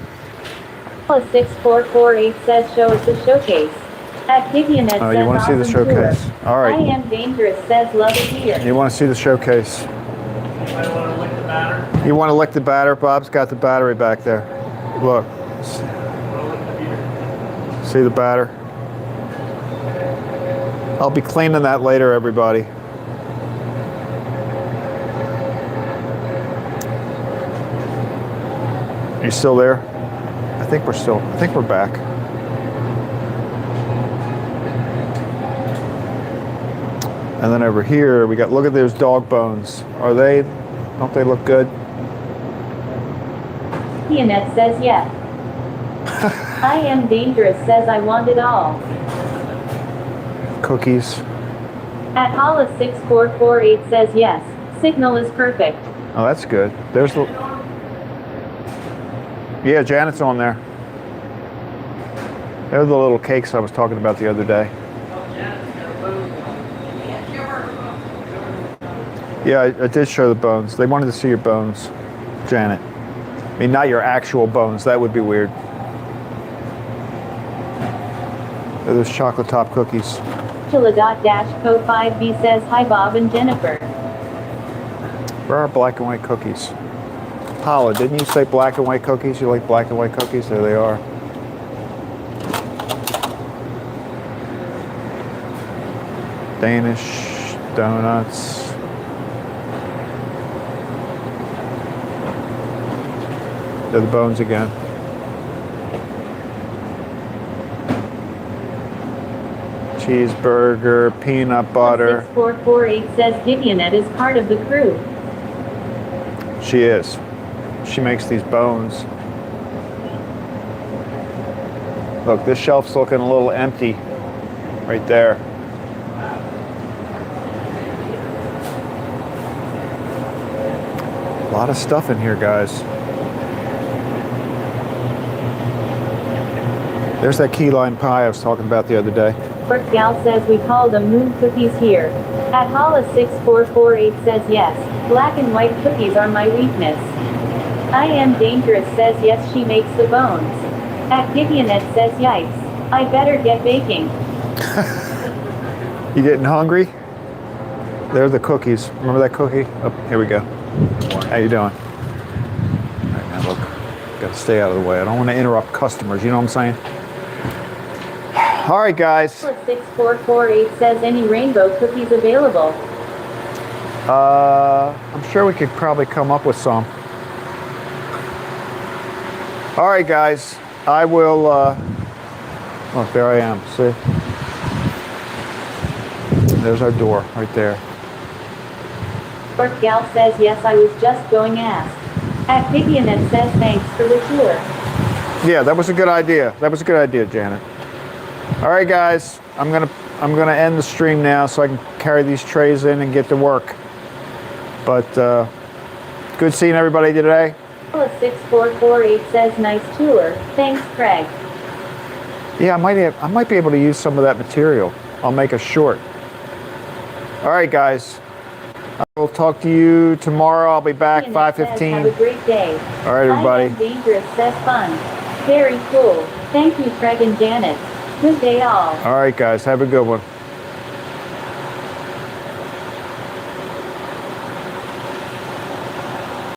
Hollis 6448 says show us the showcase. Activionet Oh, says you want to see the awesome tour. showcase? All I right. am dangerous says love it here. You want to see the showcase? I want to lick the batter. You want to lick the batter? Bob's got the battery back there. Look. See the batter? I'll be cleaning that later, everybody. Are you still there? I think we're back. And then over here, we got, look at those dog bones. Don't they look good? Pianette says yes. I am dangerous says I want it all. Cookies. At Hollis 6448 says yes. Signal is perfect. Oh, that's good. There's the... Yeah, Janet's on there. They're the little cakes I was talking about the other day. Yeah, I did show the bones. They wanted to see your bones, Janet. I mean, not your actual bones. That would be weird. They're those chocolate top cookies. Chilla.-co5b says hi Bob and Jennifer. Where are black and white cookies? Paula, didn't you say black and white cookies? You like black and white cookies? There they are. Danish donuts. They're the bones again. Cheeseburger, peanut butter. 6448 says Gideonette is part of the crew. She is. She makes these bones. Look, this shelf's looking a little empty right there. A lot of stuff in here, guys. There's that key lime pie I was talking about the other day. Bert Gal says we call them moon cookies here. At Hollis 6448 says yes. Black and white cookies are my weakness. I am dangerous says yes she makes the bones. At Gideonette says yikes. I better get baking. You getting hungry? There's the cookies. Remember that cookie? Oh, here we go. How you doing? All right, now look. Got to stay out of the way. I don't want to interrupt customers. You know what I'm saying? All right, guys. 6448 says any rainbow cookies available. I'm sure we could probably come up with some. All right, guys. I will, look, there I am. See? There's our door right there. Bert Gal says yes I was just going ask. At Gideonette says thanks for the tour. Yeah, that was a good idea. That was a good idea, Janet. All right, guys. I'm gonna end the stream now so I can carry these trays in and get to work. But good seeing everybody today. 6448 says nice tour. Thanks, Craig. Yeah, I might be able to use some of that material. I'll make a short. All right, guys. I will talk to you tomorrow. I'll be back 5:15. Have a great day. All right, everybody. I am dangerous says fun. Very cool. Thank you, Craig and Janet. Good day all. All right, guys. Have a good one.